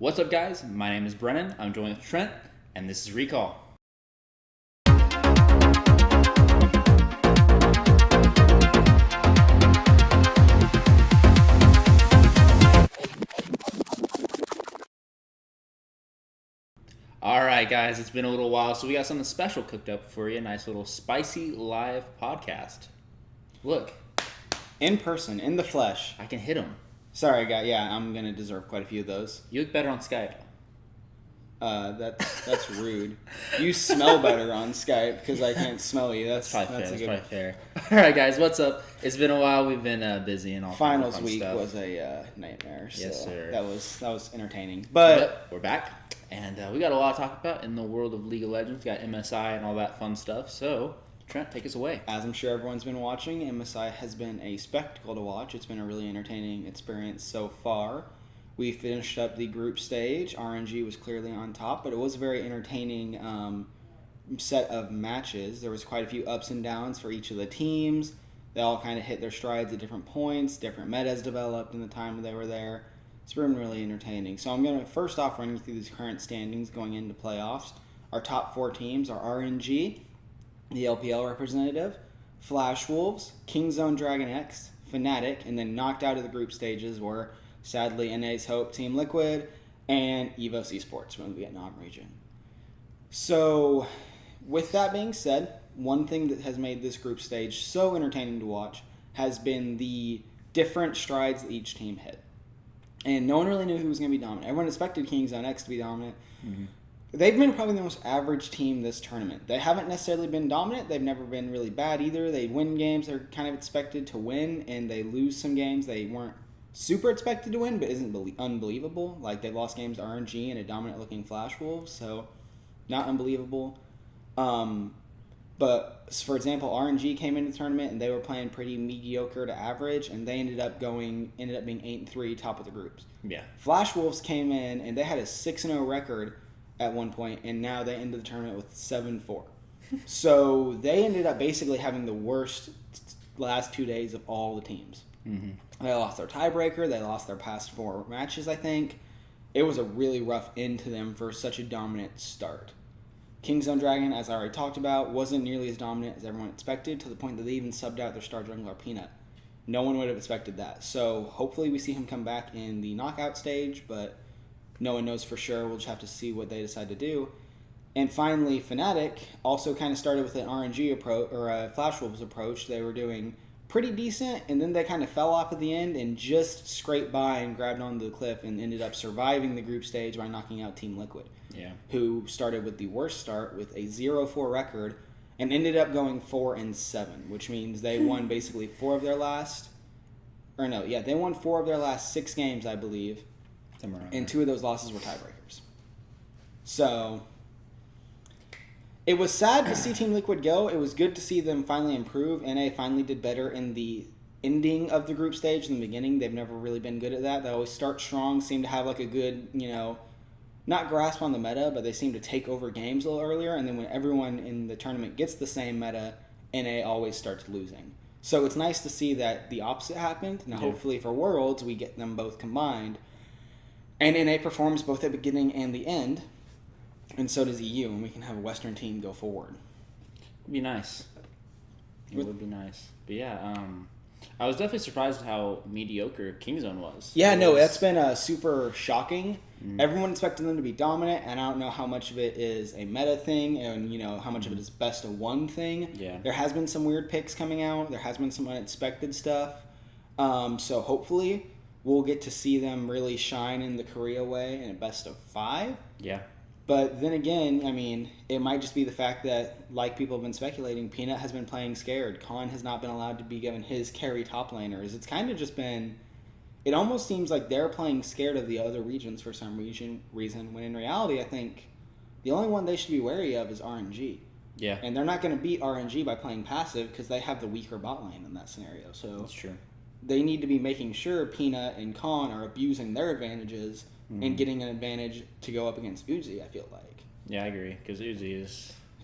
What's up, guys? My name is Brennan. I'm joined with Trent, and this is Recall. All right, guys, it's been a little while, so we got something special cooked up for you. A nice little spicy live podcast. Look, In person, in the flesh. I can hit him. Sorry, guy. Yeah, I'm gonna deserve quite a few of those. You look better on Skype. That's rude. You smell better on Skype because I can't smell you. That's Probably fair. All right, guys, what's up? It's been a while. We've been busy and all. Finals fun week stuff. was a nightmare. So Yes, sir. That was entertaining. But we're back, and we got a lot to talk about in the world of League of Legends. We got MSI and all that fun stuff. So, Trent, take us away. as I'm sure everyone's been watching, MSI has been a spectacle to watch. It's been a really entertaining experience so far. We finished up the group stage. RNG was clearly on top, but it was a very entertaining set of matches. There was quite a few ups and downs for each of the teams. They all kind of hit their strides at different points. Different metas developed in the time they were there. It's been really entertaining. So I'm going to first off run you through these current standings going into playoffs. Our top four teams are RNG, the LPL representative, Flash Wolves, Kingzone Dragon X, Fnatic, and then knocked out of the group stages were sadly NA's Hope, Team Liquid, and EVOS Esports from the Vietnam region. So, with that being said, one thing that has made this group stage so entertaining to watch has been the different strides that each team hit. And no one really knew who was going to be dominant. Everyone expected Kingzone X to be dominant. Mm-hmm. They've been probably the most average team this tournament. They haven't necessarily been dominant. They've never been really bad either. They win games they're kind of expected to win, and they lose some games they weren't super expected to win, but isn't unbelievable. Like, they lost games to RNG and a dominant-looking Flash Wolves, so not unbelievable. But, for example, RNG came into the tournament, and they were playing pretty mediocre to average, and they ended up being 8-3, top of the groups. Yeah. Flash Wolves came in, and they had a 6-0 record at one point, and now they ended the tournament with 7-4. So they ended up basically having the worst last 2 days of all the teams. Mm-hmm. They lost their tiebreaker. They lost their past 4 matches, I think. It was a really rough end to them for such a dominant start. Kingzone Dragon, as I already talked about, wasn't nearly as dominant as everyone expected, to the point that they even subbed out their star jungler, Peanut. No one would have expected that. So hopefully we see him come back in the knockout stage, but no one knows for sure. We'll just have to see what they decide to do. And finally, Fnatic also kind of started with an RNG approach, or a Flash Wolves approach. They were doing pretty decent, and then they kind of fell off at the end and just scraped by and grabbed onto the cliff and ended up surviving the group stage by knocking out Team Liquid, who started with the worst start with a 0-4 record and ended up going 4-7, which means they won basically 4 of their last, they won 4 of their last 6 games, I believe. And 2 of those losses were tiebreakers. So it was sad to see Team Liquid go. It was good to see them finally improve. NA finally did better in the ending of the group stage than the beginning. They've never really been good at that. They always start strong, seem to have like a good, not grasp on the meta, but they seem to take over games a little earlier. And then when everyone in the tournament gets the same meta, NA always starts losing. So it's nice to see that the opposite happened. Now, hopefully for Worlds, we get them both combined. And NA performs both at the beginning and the end, and so does EU, and we can have a Western team go forward. It'd be nice. It would be nice. But yeah, I was definitely surprised at how mediocre Kingzone was. Yeah, that's been super shocking. Mm-hmm. Everyone expected them to be dominant, and I don't know how much of it is a meta thing and, how much of it is best of one thing. Yeah. There has been some weird picks coming out. There has been some unexpected stuff. So hopefully we'll get to see them really shine in the Korea way in a best of 5. Yeah. But then again, it might just be the fact that, like people have been speculating, Peanut has been playing scared. Khan has not been allowed to be given his carry top laners. It's kind of just been... It almost seems like they're playing scared of the other regions for some reason, when in reality, I think the only one they should be wary of is RNG. Yeah. And they're not going to beat RNG by playing passive because they have the weaker bot lane in that scenario. So that's true. They need to be making sure Peanut and Khan are abusing their advantages and getting an advantage to go up against Uzi, I feel like. Yeah, I agree, because Uzi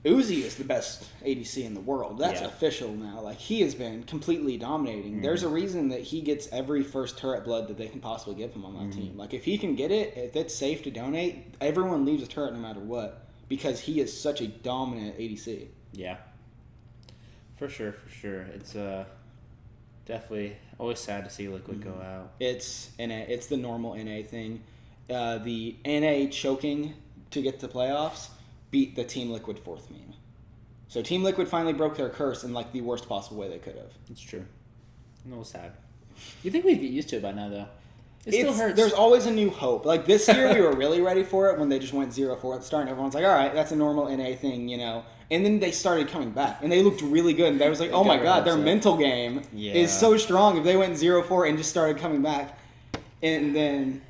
Uzi is the best ADC in the world. That's Yeah. official now. Like, he has been completely dominating. There's a reason that he gets every first turret blood that they can possibly give him on that team. Like, if he can get it, if it's safe to donate, everyone leaves a turret no matter what because he is such a dominant ADC. Yeah. For sure. It's definitely always sad to see Liquid go out. It's NA. It's the normal NA thing. The NA choking to get to playoffs beat the Team Liquid fourth meme. So Team Liquid finally broke their curse in like the worst possible way they could have. It's true. A little sad. You think we'd get used to it by now, though? It still hurts. There's always a new hope. Like this year, we were really ready for it when they just went 0-4 at the start, and everyone's like, "All right, that's a normal NA thing," you know. And then they started coming back, and they looked really good. And I was like, "Oh my god, their mental game is so strong." If they went 0-4 and just started coming back, and then,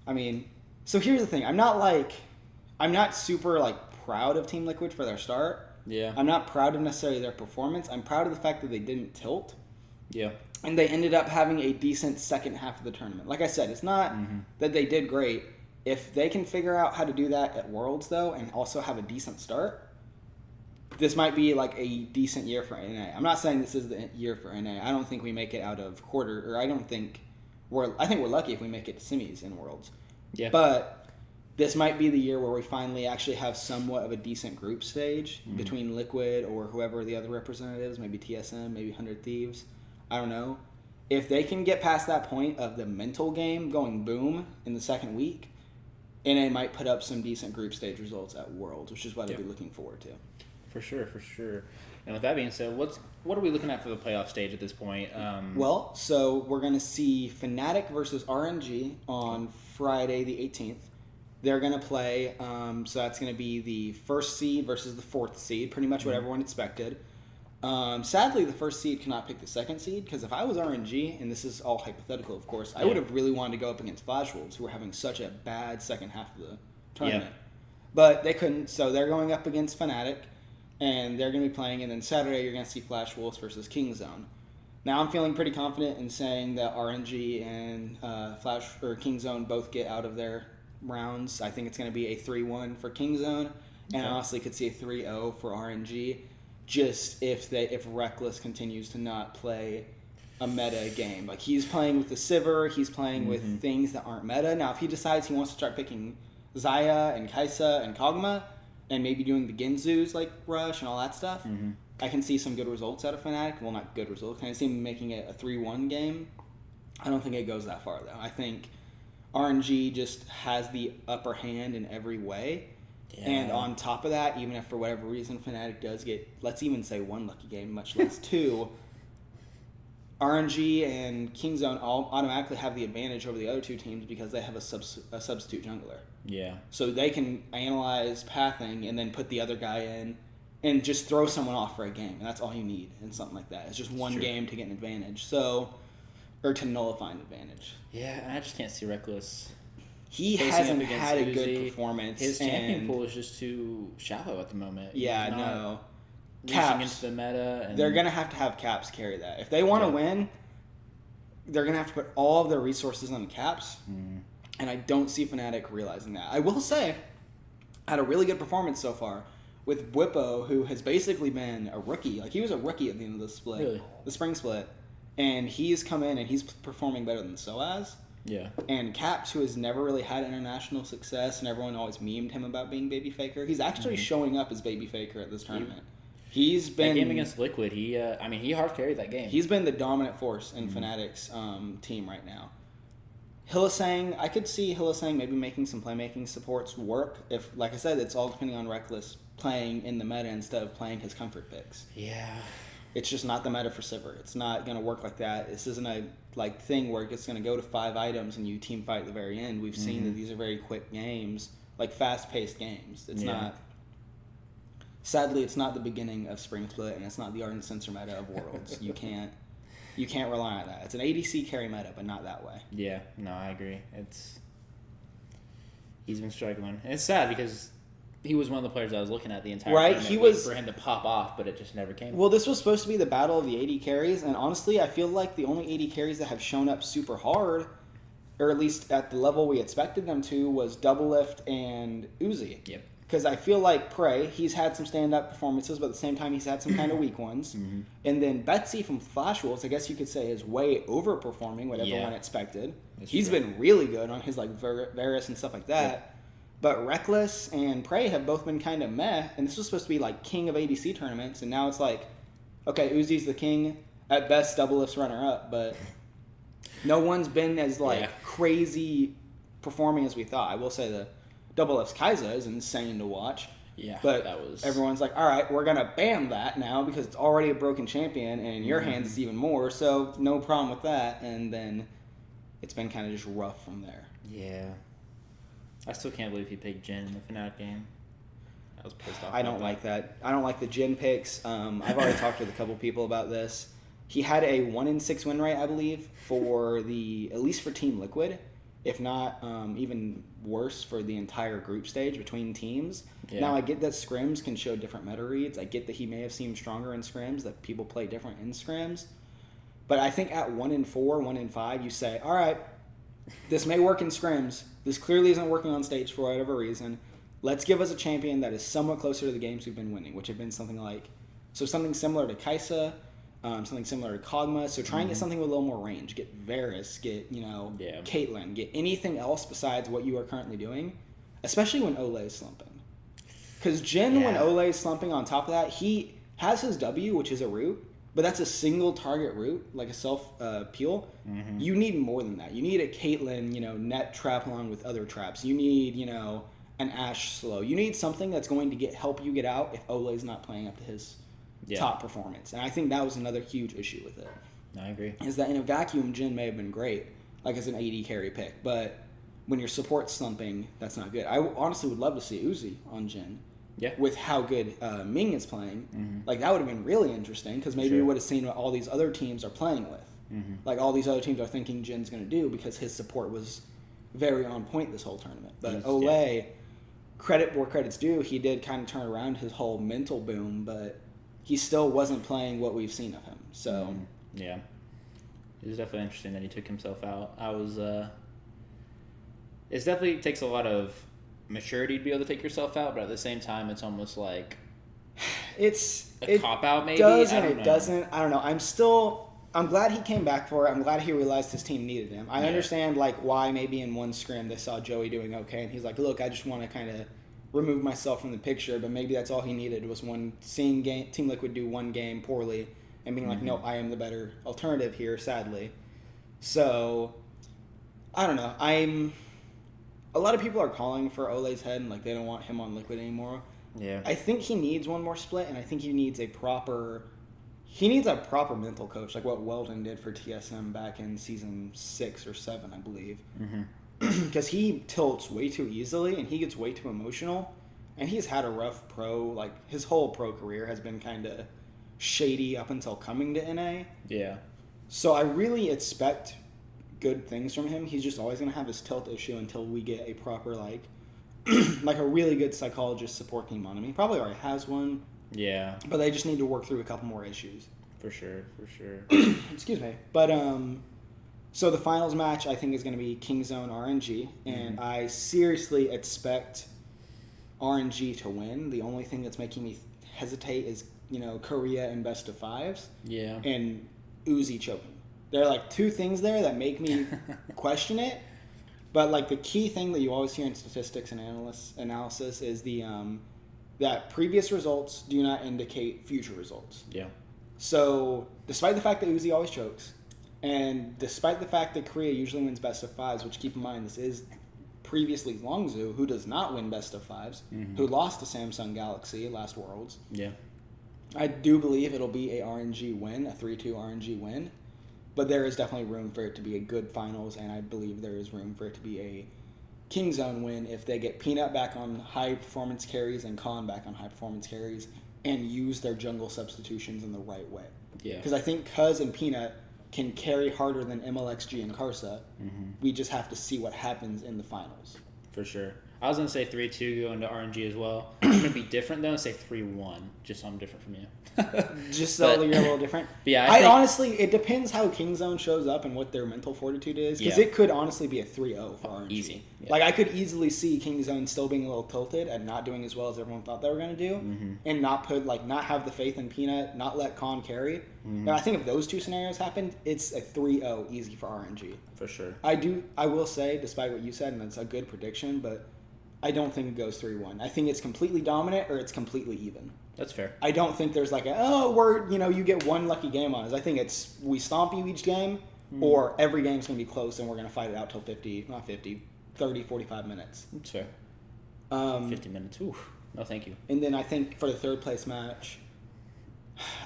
I mean, so here's the thing: I'm not super like proud of Team Liquid for their start. Yeah. I'm not proud of necessarily their performance. I'm proud of the fact that they didn't tilt. Yeah. And they ended up having a decent second half of the tournament. Like I said, it's not that they did great. If they can figure out how to do that at Worlds, though, and also have a decent start, this might be like a decent year for NA. I'm not saying this is the year for NA. I don't think we make it out of quarter, or I think we're lucky if we make it to semis in Worlds. Yeah. But this might be the year where we finally actually have somewhat of a decent group stage between Liquid or whoever the other representatives, maybe TSM, maybe 100 Thieves. I don't know. If they can get past that point of the mental game going boom in the second week, NA might put up some decent group stage results at Worlds, which is what I'd be looking forward to. For sure. And with that being said, what are we looking at for the playoff stage at this point? Well, so we're going to see Fnatic versus RNG on Friday the 18th. They're going to play, so that's going to be the first seed versus the fourth seed, pretty much what everyone expected. Sadly, the first seed cannot pick the second seed, because if I was RNG, and this is all hypothetical, of course, I would have really wanted to go up against Flash Wolves, who were having such a bad second half of the tournament. Yeah. But they couldn't, so they're going up against Fnatic, and they're going to be playing, and then Saturday you're going to see Flash Wolves versus Kingzone. Now I'm feeling pretty confident in saying that RNG and Kingzone both get out of their rounds. I think it's going to be a 3-1 for Kingzone, and I honestly could see a 3-0 for RNG. Just if Reckless continues to not play a meta game. Like, he's playing with the Sivir, he's playing with things that aren't meta. Now, if he decides he wants to start picking Xayah and Kai'Sa and Kog'Maw, and maybe doing the Ginzus, like Rush and all that stuff, I can see some good results out of Fnatic. Well, not good results. I can see him making it a 3-1 game. I don't think it goes that far, though. I think RNG just has the upper hand in every way. Yeah. And on top of that, even if for whatever reason Fnatic does get, let's even say one lucky game, much less two, RNG and Kingzone all automatically have the advantage over the other two teams because they have a substitute jungler. Yeah. So they can analyze pathing and then put the other guy in and just throw someone off for a game. And that's all you need in something like that. It's just one game to get an advantage. Or to nullify an advantage. Yeah, and I just can't see Reckless. He hasn't had a good performance. His champion pool is just too shallow at the moment. Yeah, no. Caps against the meta. And they're going to have Caps carry that. If they want to win, they're going to have to put all of their resources on the Caps. And I don't see Fnatic realizing that. I will say, had a really good performance so far with Bwipo, who has basically been a rookie. Like, he was a rookie at the end of the split. Really? The spring split. And he's come in and he's performing better than Soaz. Yeah. And Caps, who has never really had international success, and everyone always memed him about being Baby Faker, he's actually showing up as Baby Faker at this tournament. He's been... That game against Liquid, he hard carried that game. He's been the dominant force in Fnatic's team right now. Hylissang, I could see Hylissang maybe making some playmaking supports work. If, like I said, it's all depending on Reckless playing in the meta instead of playing his comfort picks. Yeah. It's just not the meta for Sivir. It's not going to work like that. This isn't a thing where it's going to go to 5 items and you team fight at the very end. We've seen that these are very quick games, like fast-paced games. It's not... Sadly, it's not the beginning of Spring Split, and it's not the Ardent Sensor meta of Worlds. You can't rely on that. It's an ADC carry meta, but not that way. Yeah, no, I agree. He's been struggling. And it's sad because he was one of the players I was looking at the entire tournament, He was for him to pop off, but it just never came. Well, this was supposed to be the battle of the AD carries, and honestly, I feel like the only AD carries that have shown up super hard, or at least at the level we expected them to, was Doublelift and Uzi. Yep. Because I feel like Prey, he's had some stand-up performances, but at the same time, he's had some kind of weak ones. Mm-hmm. And then Betsy from Flash Wolves, I guess you could say, is way overperforming what everyone expected. He's been really good on his like Varys and stuff like that. Yeah. But Reckless and Prey have both been kind of meh. And this was supposed to be like king of ADC tournaments, and now it's like, okay, Uzi's the king, at best double lifts runner-up, but no one's been as like crazy performing as we thought. I will say the Double F's Kai'Sa is insane to watch. Yeah, but that was... everyone's like, all right, we're going to ban that now because it's already a broken champion, and in your hands it's even more, so no problem with that. And then it's been kind of just rough from there. Yeah. I still can't believe he picked Jhin in the Fnatic game. I was pissed off. I don't like that. I don't like the Jhin picks. I've already talked with a couple people about this. He had a 1-in-6 win rate, I believe, for at least for Team Liquid. If not even worse for the entire group stage between teams. Yeah. Now, I get that scrims can show different meta reads. I get that he may have seemed stronger in scrims, that people play different in scrims. But I think at 1-4, 1-5, you say, all right, this may work in scrims. This clearly isn't working on stage for whatever reason. Let's give us a champion that is somewhat closer to the games we've been winning, which have been something similar to Kai'Sa, something similar to Kog'Maw. So try and get something with a little more range. Get Varys, get, Caitlyn, get anything else besides what you are currently doing, especially when Olay is slumping. Because Jhin, when Olay is slumping on top of that, he has his W, which is a root, but that's a single target root, like a self-peel. Mm-hmm. You need more than that. You need a Caitlyn, net trap along with other traps. You need, an Ashe slow. You need something that's going to help you get out if Olay's not playing up to his top performance. And I think that was another huge issue with it. I agree. Is that in a vacuum, Jhin may have been great, like as an AD carry pick, but when your support's slumping, that's not good. I honestly would love to see Uzi on Jhin. Yeah. With how good Ming is playing. Mm-hmm. Like, that would have been really interesting, because maybe we would have seen what all these other teams are playing with. Mm-hmm. Like, all these other teams are thinking Jin's going to do, because his support was very on point this whole tournament. But Olay, credit where credit's due, he did kind of turn around his whole mental boom, but he still wasn't playing what we've seen of him. So yeah, it was definitely interesting that he took himself out. It definitely takes a lot of maturity to be able to take yourself out, but at the same time, it's almost like it's a cop out. Maybe does and it doesn't. I don't know. I'm glad he came back for it. I'm glad he realized his team needed him. I understand like why maybe in one scrim they saw Joey doing okay, and he's like, look, I just want to kind of remove myself from the picture. But maybe that's all he needed was seeing Team Liquid do one game poorly and being like, no, I am the better alternative here, sadly. So I don't know. A lot of people are calling for Olay's head, and like they don't want him on Liquid anymore. Yeah. I think he needs one more split, and I think he needs a proper mental coach, like what Weldon did for TSM back in season 6 or 7, I believe. Because he tilts way too easily, and he gets way too emotional, and he's had a rough his whole pro career has been kind of shady up until coming to NA. Yeah. So I really expect good things from him. He's just always going to have his tilt issue until we get a proper like a really good psychologist support team on him. He probably already has one. Yeah. But they just need to work through a couple more issues. For sure. Excuse me. But so the finals match I think is going to be Kingzone RNG, and I seriously expect RNG to win. The only thing that's making me hesitate is, Korea and best of fives. Yeah. And Uzi choking. There are like two things there that make me question it. But like the key thing that you always hear in statistics and analysis is that previous results do not indicate future results. Yeah. So despite the fact that Uzi always chokes, and despite the fact that Korea usually wins best of fives, which keep in mind this is previously Longzhu, who does not win best of fives, who lost to Samsung Galaxy last Worlds. Yeah. I do believe it'll be a RNG win, a 3-2 RNG win. But there is definitely room for it to be a good finals, and I believe there is room for it to be a Kingzone win if they get Peanut back on high performance carries and Khan back on high performance carries and use their jungle substitutions in the right way. Yeah. Because I think Cuz and Peanut can carry harder than MLXG and Karsa. We just have to see what happens in the finals. For sure. I was gonna say 3-2 going to RNG as well. I'm gonna be different though and say 3-1, just so I'm different from you. Just so you're a little different. But yeah, I honestly, it depends how Kingzone shows up and what their mental fortitude is, because Yeah. it could honestly be a 3-0 for RNG. Easy. Yeah. Like I could easily see Kingzone still being a little tilted and not doing as well as everyone thought they were going to do, and not have the faith in Peanut, not let Con carry. And I think if those two scenarios happened, it's a 3-0 easy for RNG. For sure. I will say, despite what you said, and it's a good prediction, but I don't think it goes 3-1. I think it's completely dominant or it's completely even. That's fair. I don't think there's like you get one lucky game on us. I think it's we stomp you each game, or every game's going to be close and we're going to fight it out till 30, 45 minutes. That's fair. 50 minutes. Ooh. No, thank you. And then I think for the third place match,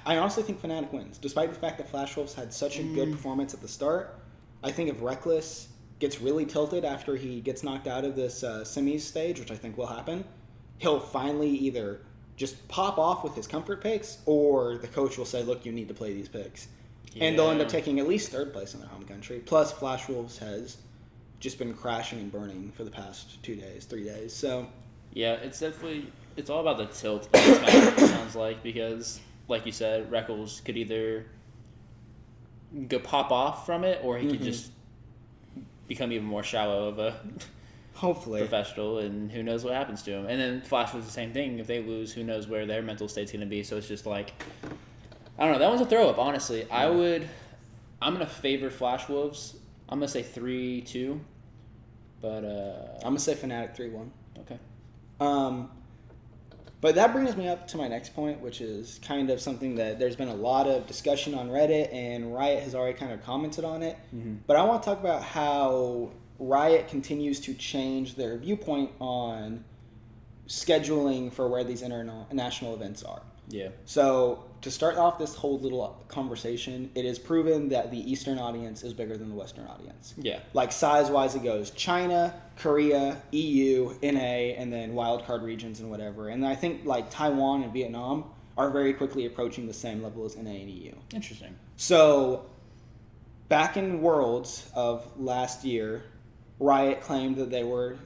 I honestly think Fnatic wins. Despite the fact that Flash Wolves had such a good performance at the start, I think if Reckless gets really tilted after he gets knocked out of this semis stage, which I think will happen, he'll finally either just pop off with his comfort picks, or the coach will say, look, you need to play these picks. Yeah. And they'll end up taking at least third place in their home country. Plus, Flash Wolves has just been crashing and burning for the past 3 days. So yeah, it's all about the tilt of this match, it sounds like, because, like you said, Reckles could either go pop off from it, or he could just become even more shallow of a hopefully professional, and who knows what happens to him. And then Flash was the same thing. If they lose, who knows where their mental state's going to be. So it's just like, I don't know. That one's a throw up, honestly. Yeah. I'm going to favor Flash Wolves. I'm going to say 3-2. But I'm going to say Fnatic 3-1. Okay. But that brings me up to my next point, which is kind of something that there's been a lot of discussion on Reddit, and Riot has already kind of commented on it. But I want to talk about how Riot continues to change their viewpoint on scheduling for where these international events are. Yeah. So to start off this whole little conversation, it is proven that the Eastern audience is bigger than the Western audience. Yeah. Like size-wise, it goes China, Korea, EU, NA, and then wildcard regions and whatever. And I think like Taiwan and Vietnam are very quickly approaching the same level as NA and EU. Interesting. So back in Worlds of last year, Riot claimed that they were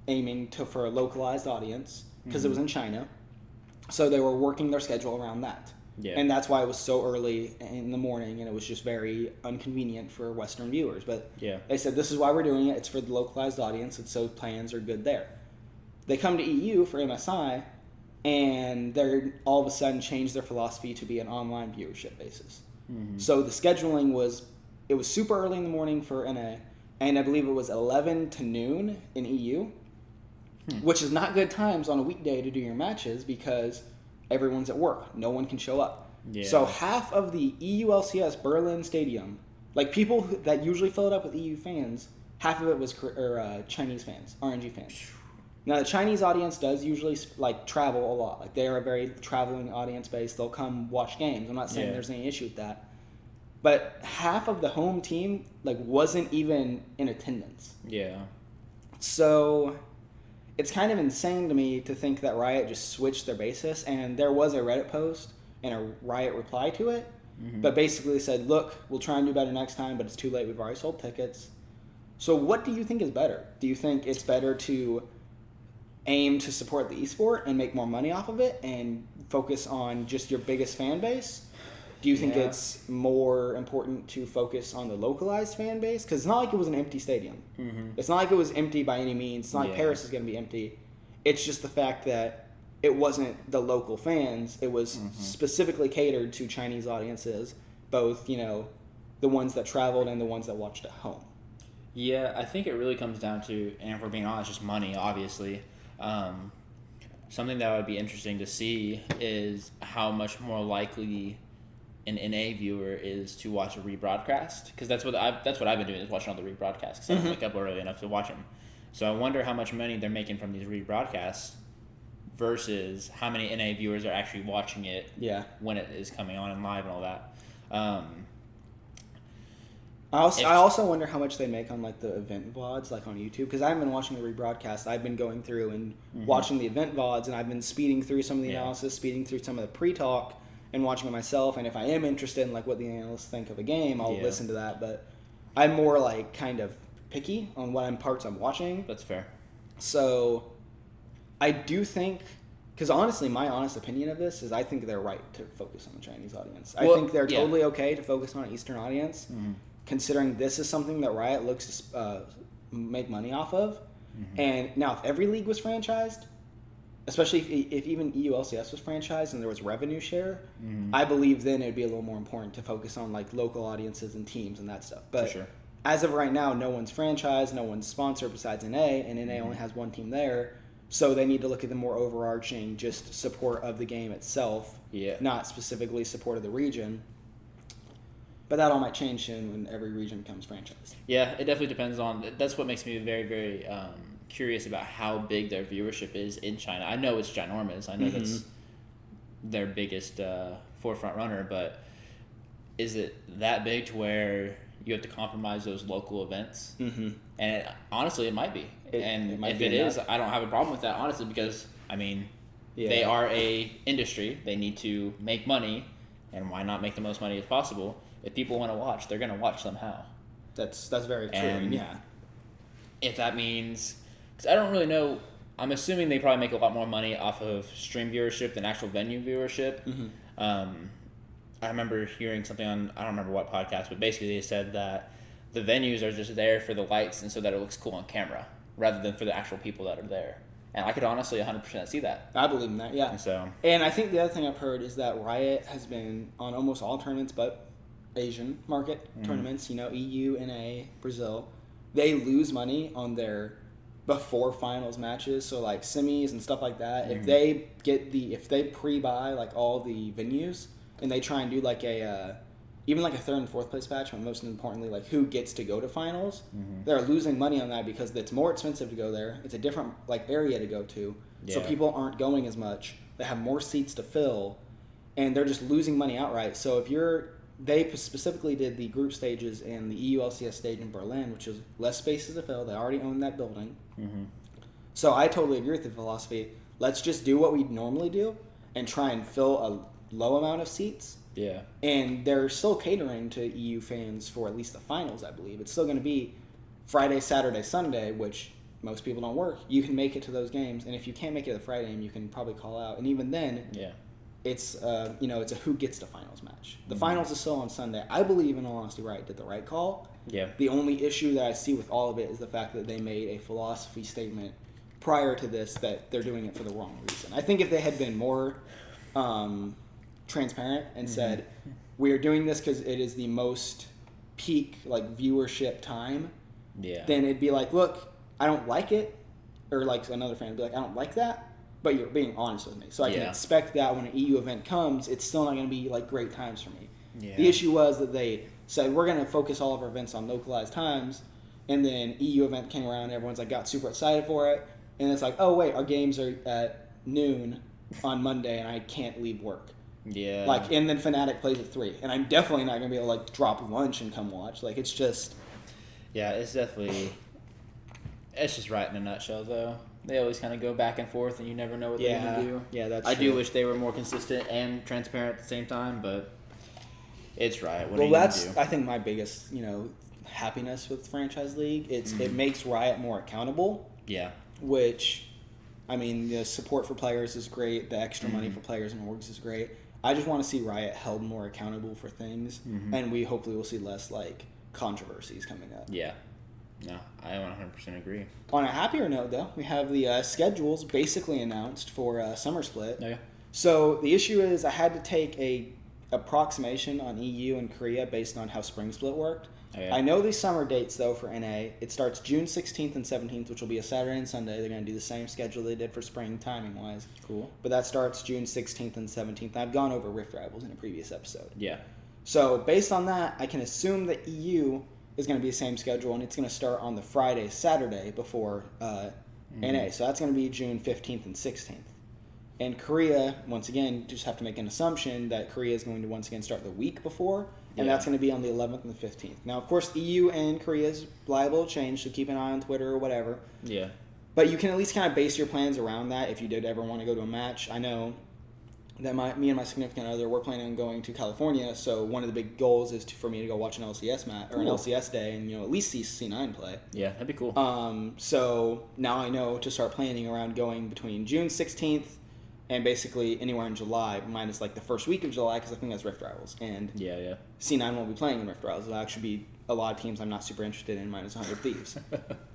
aiming for a localized audience because it was in China. So they were working their schedule around that. Yeah. And that's why it was so early in the morning, and it was just very inconvenient for Western viewers. But yeah, they said, this is why we're doing it. It's for the localized audience, and so plans are good there. They come to EU for MSI, and they're all of a sudden changed their philosophy to be an online viewership basis. So the scheduling was super early in the morning for NA, and I believe it was 11 to noon in EU, which is not good times on a weekday to do your matches because everyone's at work. No one can show up. Yeah. So half of the EULCS Berlin Stadium, like people that usually fill it up with EU fans, half of it was Chinese fans, RNG fans. Now the Chinese audience does usually like travel a lot. Like they are a very traveling audience base. They'll come watch games. I'm not saying there's any issue with that. But half of the home team like wasn't even in attendance. Yeah. So it's kind of insane to me to think that Riot just switched their basis, and there was a Reddit post and a Riot reply to it, but basically said, look, we'll try and do better next time, but it's too late. We've already sold tickets. So what do you think is better? Do you think it's better to aim to support the esport and make more money off of it and focus on just your biggest fan base? Do you think it's more important to focus on the localized fan base? Because it's not like it was an empty stadium. It's not like it was empty by any means. It's not like Paris is going to be empty. It's just the fact that it wasn't the local fans. It was specifically catered to Chinese audiences, both, the ones that traveled and the ones that watched at home. Yeah, I think it really comes down to, and if we're being honest, just money, obviously. Something that would be interesting to see is how much more likely an NA viewer is to watch a rebroadcast, because that's what I've been doing, is watching all the rebroadcasts because I don't wake up early enough to watch them. So I wonder how much money they're making from these rebroadcasts versus how many NA viewers are actually watching it when it is coming on and live and all that. I also wonder how much they make on like the event VODs, like on YouTube, because I haven't been watching the rebroadcast. I've been going through and watching the event VODs, and I've been speeding through some of the analysis, speeding through some of the pre-talk, and watching it myself. And if I am interested in like what the analysts think of a game, I'll listen to that. But I'm more like kind of picky on what parts I'm watching. That's fair. So I do think, because honestly, my honest opinion of this is I think they're right to focus on the Chinese audience. I think they're totally okay to focus on an Eastern audience, considering this is something that Riot looks to make money off of. And now, if every league was franchised, especially if even EU LCS was franchised and there was revenue share, I believe then it would be a little more important to focus on like local audiences and teams and that stuff. But as of right now, no one's franchised, no one's sponsored besides NA, and NA only has one team there. So they need to look at the more overarching just support of the game itself, not specifically support of the region. But that all might change soon when every region becomes franchised. Yeah, it definitely depends on. That's what makes me very, very curious about how big their viewership is in China. I know it's ginormous. I know that's their biggest forefront runner, but is it that big to where you have to compromise those local events? And honestly, it might be. And if it is, I don't have a problem with that, honestly, because, I mean, they are a industry. They need to make money, and why not make the most money as possible? If people want to watch, they're going to watch somehow. That's very true. And if that means... Because I don't really know... I'm assuming they probably make a lot more money off of stream viewership than actual venue viewership. I remember hearing something on... I don't remember what podcast, but basically they said that the venues are just there for the lights and so that it looks cool on camera, rather than for the actual people that are there. And I could honestly 100% see that. I believe in that, yeah. And I think the other thing I've heard is that Riot has been on almost all tournaments but Asian market tournaments, EU, NA, Brazil. They lose money on their before finals matches, so like semis and stuff like that. If they pre-buy like all the venues and they try and do like even like a third and fourth place match, but most importantly like who gets to go to finals, they're losing money on that because it's more expensive to go there. It's a different like area to go to, so people aren't going as much. They have more seats to fill, and they're just losing money outright. So if they specifically did the group stages and the EU LCS stage in Berlin, which is less spaces to fill. They already own that building. So I totally agree with the philosophy. Let's just do what we normally do and try and fill a low amount of seats. Yeah. And they're still catering to EU fans for at least the finals, I believe. It's still going to be Friday, Saturday, Sunday, which most people don't work. You can make it to those games. And if you can't make it to the Friday game, you can probably call out. And even then... It's it's a who gets to finals match. The finals is still on Sunday. I believe, in all honesty, Riot did the right call. The only issue that I see with all of it is the fact that they made a philosophy statement prior to this that they're doing it for the wrong reason. I think if they had been more transparent and said, we are doing this because it is the most peak like viewership time, then it'd be like, look, I don't like it. Or like another fan would be like, I don't like that. But you're being honest with me. So I can expect that when an EU event comes, it's still not going to be like great times for me. The issue was that they said, we're going to focus all of our events on localized times. And then EU event came around, and everyone's like got super excited for it. And it's like, oh, wait, our games are at noon on Monday, and I can't leave work. Like, and then Fnatic plays at 3. And I'm definitely not going to be able to like drop lunch and come watch. Like, it's just... Yeah, it's definitely... It's just right in a nutshell, though. They always kind of go back and forth, and you never know what they're going to do. Yeah, that's I true. do wish they were more consistent and transparent at the same time, but it's right. Well, that's, I think, my biggest, happiness with Franchise League. It makes Riot more accountable. Which, I mean, the support for players is great. The extra money for players and orgs is great. I just want to see Riot held more accountable for things, and we hopefully will see less, like, controversies coming up. No, I 100% agree. On a happier note, though, we have the schedules basically announced for Summer Split. So the issue is I had to take a approximation on EU and Korea based on how Spring Split worked. I know these summer dates, though, for NA. It starts June 16th and 17th, which will be a Saturday and Sunday. They're going to do the same schedule they did for spring timing-wise. Cool. But that starts June 16th and 17th. I've gone over Rift Rivals in a previous episode. Yeah. So based on that, I can assume that EU is going to be the same schedule, and it's going to start on the Friday, Saturday before NA. So that's going to be June 15th and 16th. And Korea, once again, just have to make an assumption that Korea is going to once again start the week before, and that's going to be on the 11th and the 15th. Now, of course, EU and Korea is liable to change, so keep an eye on Twitter or whatever. But you can at least kind of base your plans around that if you did ever want to go to a match. I know that me and my significant other, we're planning on going to California. So one of the big goals is for me to go watch an LCS match or an LCS day, and at least see C9 play. Yeah, that'd be cool. So now I know to start planning around going between June 16th and basically anywhere in July, minus like the first week of July, because I think that's Rift Rivals, and Yeah. C9 won't be playing in Rift Rivals. It'll actually be a lot of teams I'm not super interested in, minus 100 Thieves.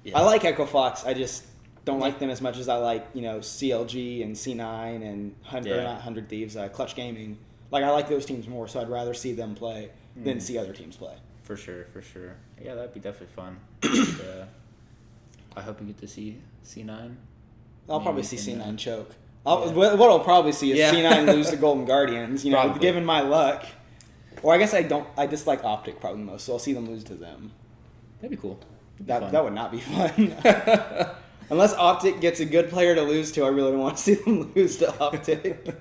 Yeah. I like Echo Fox. I just don't like them as much as I like, CLG and C9 and not 100 Thieves, Clutch Gaming. Like, I like those teams more, so I'd rather see them play than see other teams play. For sure. Yeah, that'd be definitely fun. I hope we get to see C9. I'll Maybe probably we see can, C9 choke. What I'll probably see is C9 lose to Golden Guardians, Probably. given my luck. Or I guess I dislike Optic probably the most, so I'll see them lose to them. That'd be cool. That would not be fun. Unless Optic gets a good player to lose to, I really don't want to see them lose to Optic.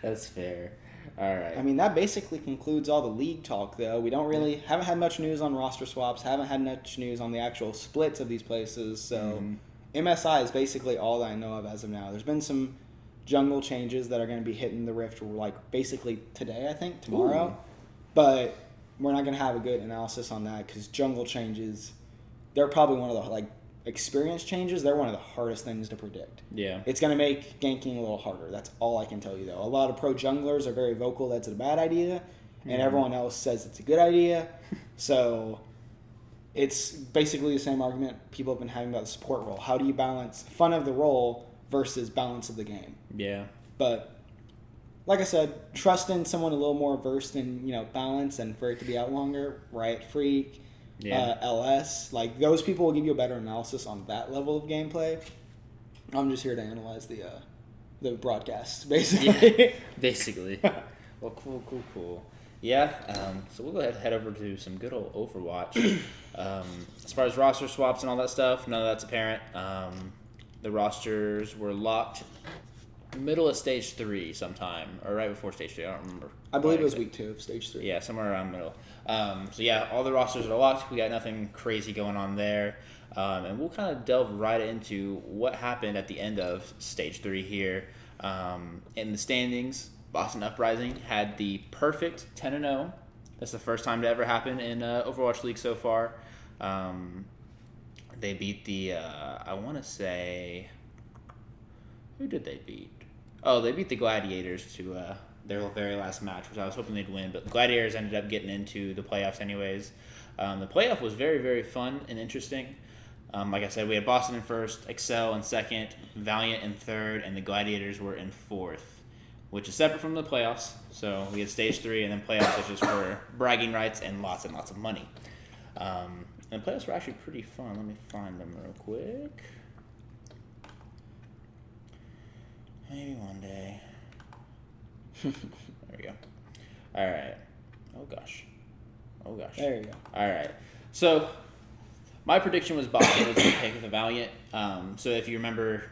That's fair. All right. I mean, that basically concludes all the league talk, though. We haven't had much news on roster swaps, haven't had much news on the actual splits of these places, so MSI is basically all that I know of as of now. There's been some jungle changes that are going to be hitting the Rift, like, basically today, I think, tomorrow. Ooh. But we're not going to have a good analysis on that, because jungle changes, they're probably one of the, like, experience changes, they're one of the hardest things to predict. Yeah. It's going to make ganking a little harder. That's all I can tell you, though. A lot of pro junglers are very vocal that's a bad idea, and everyone else says it's a good idea. So it's basically the same argument people have been having about the support role. How do you balance fun of the role versus balance of the game? Yeah. But like I said, trust in someone a little more versed in, balance and for it to be out longer. Riot Freak, LS, like those people will give you a better analysis on that level of gameplay. I'm just here to analyze the broadcast, basically. Yeah, basically. Well, cool. Yeah, so we'll go ahead and head over to some good old Overwatch. As far as roster swaps and all that stuff, none of that's apparent. The rosters were locked middle of Stage 3 sometime, or right before Stage 3, I don't remember. I believe it was week 2 of Stage 3. Yeah, somewhere around middle. So yeah, all the rosters are locked. We got nothing crazy going on there. And we'll kind of delve right into what happened at the end of Stage 3 here. In the standings, Boston Uprising had the perfect 10-0. That's the first time to ever happen in Overwatch League so far. They beat the, I want to say, who did they beat? Oh, they beat the Gladiators to their very last match, which I was hoping they'd win. But the Gladiators ended up getting into the playoffs anyways. The playoff was very, very fun and interesting. Like I said, we had Boston in first, Excel in second, Valiant in third, and the Gladiators were in fourth, which is separate from the playoffs. So we had Stage 3, and then playoffs is just for bragging rights and lots of money. And the playoffs were actually pretty fun. Let me find them real quick. Maybe one day. There we go. All right. Oh gosh. There you go. All right. So my prediction was Boston was going to pick the Valiant. So if you remember,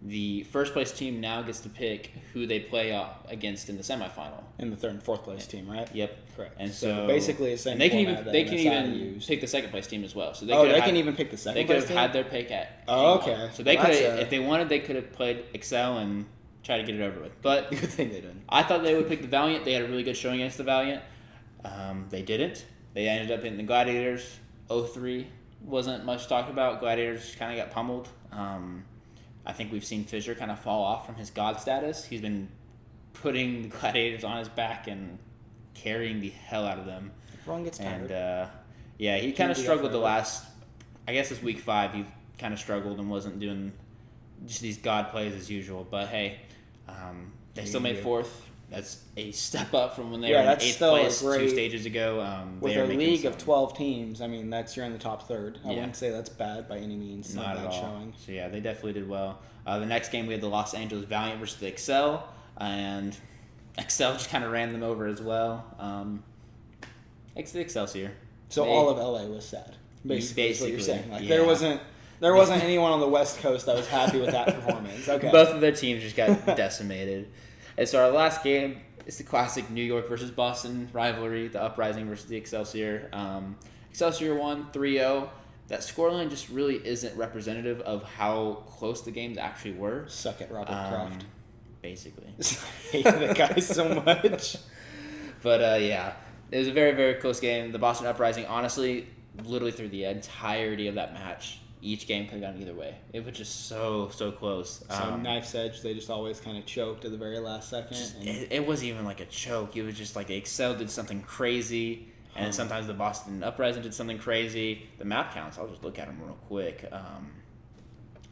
the first place team now gets to pick who they play against in the semifinal. In the third and fourth place team, right? Yep. Correct. And so basically the same. And they can format even that MSI used. pick the second place team as well. So they they can even pick the second They could place have had their pick at. Oh, okay. So they Well, could, that's if they wanted, they could have played Excel and try to get it over with. But good thing they didn't. I thought they would pick the Valiant. They had a really good showing against the Valiant. They didn't. They ended up hitting the Gladiators. 0-3 wasn't much talked about. Gladiators kind of got pummeled. I think we've seen Fissure kind of fall off from his god status. He's been putting the Gladiators on his back and carrying the hell out of them. Everyone gets tired. And yeah, he kind of struggled the last. I guess it's week 5. He kind of struggled and wasn't doing just these god plays as usual. But hey, they still made 4th. That's a step up from when they were in 8th place 2 stages ago. With a league of 12 teams, I mean, you're in the top third. I Yeah. wouldn't say that's bad by any means. It's Not not at bad all. showing. So yeah, they definitely did well. The next game we had the Los Angeles Valiant versus the Excel, and Excel just kind of ran them over as well. It's the Excelsior. So all of LA was sad. Basically, is what you're Basically, saying. Like yeah. there wasn't anyone on the West Coast that was happy with that performance. Okay. Both of their teams just got decimated. And so our last game is the classic New York versus Boston rivalry, the Uprising versus the Excelsior. Excelsior won 3-0. That scoreline just really isn't representative of how close the games actually were. Suck it, Robert Kraft. basically. I hate that guy so much. But yeah, it was a very, very close game. The Boston Uprising, honestly, literally through the entirety of that match, each game could have gone either way. It was just so close. So knife's edge, they just always kind of choked at the very last second. It wasn't even like a choke. It was just like Excel did something crazy, and sometimes the Boston Uprising did something crazy. The map counts, I'll just look at them real quick.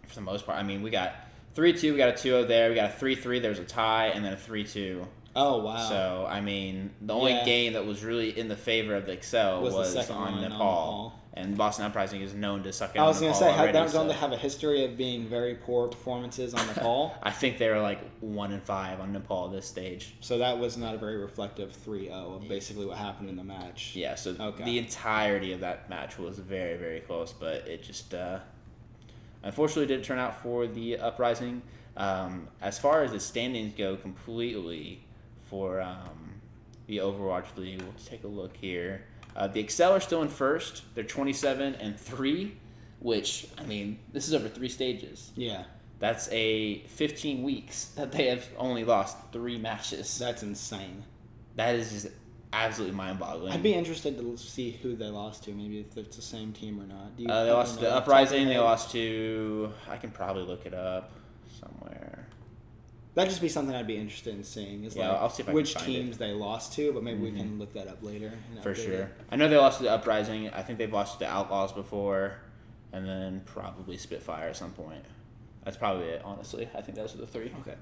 For the most part, I mean, we got 3-2, we got a 2-0 there, we got a 3-3, there was a tie, and then a 3-2. Oh, wow. So, I mean, the only game that was really in the favor of the Excel was on Nepal. And Boston Uprising is known to suck it on Nepal. I was going to say, don't they so. have a history of being very poor performances on Nepal? I think they were like 1-5 on Nepal this stage. So that was not a very reflective 3-0 of basically what happened in the match. Yeah, so the entirety of that match was very, very close, but it just unfortunately didn't turn out for the Uprising. As far as the standings go completely for the Overwatch League, we'll take a look here. The Excel are still in first. They're 27-3, which, I mean, this is over 3 stages. Yeah. That's 15 weeks that they have only lost 3 matches. That's insane. That is just absolutely mind-boggling. I'd be interested to see who they lost to, maybe if it's the same team or not. They lost to the Uprising. They lost to... I can probably look it up somewhere. That'd just be something I'd be interested in seeing. Is I'll see if I can which find teams they lost to, but maybe we can look that up later. For sure. I know they lost to the Uprising. I think they've lost to the Outlaws before, and then probably Spitfire at some point. That's probably it, honestly. I think those are the 3. Okay.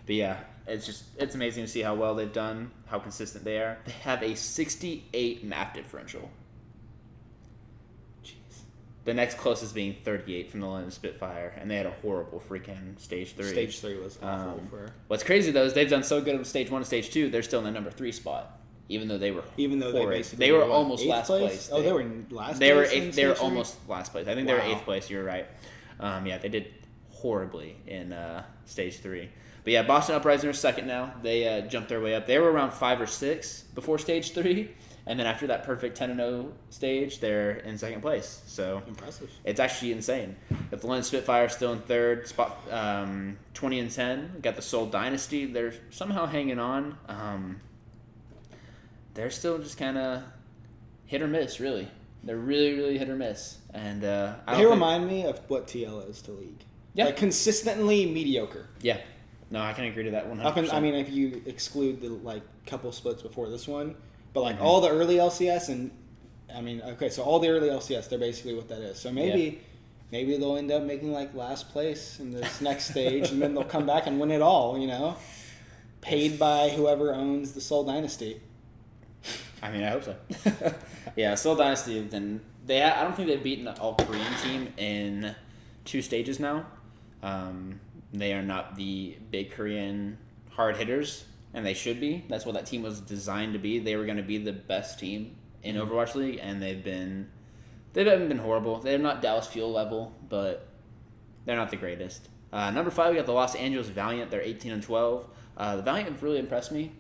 But yeah, it's amazing to see how well they've done, how consistent they are. They have a 68 map differential. The next closest being 38 from the London Spitfire, and they had a horrible freaking Stage 3. Stage 3 was awful for... What's crazy, though, is they've done so good with Stage 1 and Stage 2, they're still in the number 3 spot, even though they were they were almost last place. Oh, they were last place? They were almost last place. I think they were 8th place, you're right. Yeah, they did horribly in Stage 3. But yeah, Boston Uprising are second now. They jumped their way up. They were around 5 or 6 before Stage 3. And then after that perfect 10-0 stage, they're in second place. So impressive. It's actually insane. Got the London Spitfire still in third spot, 20-10. Got the Seoul Dynasty. They're somehow hanging on. They're still just kind of hit or miss, really. They're really, really hit or miss. And they remind me of what TL is to League. Yeah. Like consistently mediocre. Yeah. No, I can agree to that 100%. I mean, if you exclude the couple splits before this one. But all the early LCS and so all the early LCS, they're basically what that is. So maybe they'll end up making last place in this next stage, and then they'll come back and win it all. Paid by whoever owns the Seoul Dynasty. I mean, I hope so. Yeah, Seoul Dynasty. Then I don't think they've beaten an all-Korean team in 2 stages now. They are not the big Korean hard hitters. And they should be. That's what that team was designed to be. They were going to be the best team in Overwatch League, and they haven't been horrible. They're not Dallas Fuel level, but they're not the greatest. Number 5, we got the Los Angeles Valiant. They're 18-12. The Valiant have really impressed me.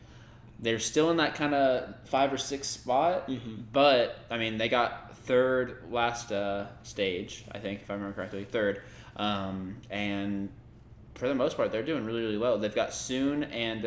They're still in that kind of 5 or 6 spot, but I mean they got 3rd last stage, I think, if I remember correctly, 3rd, and for the most part, they're doing really, really well. They've got Soon and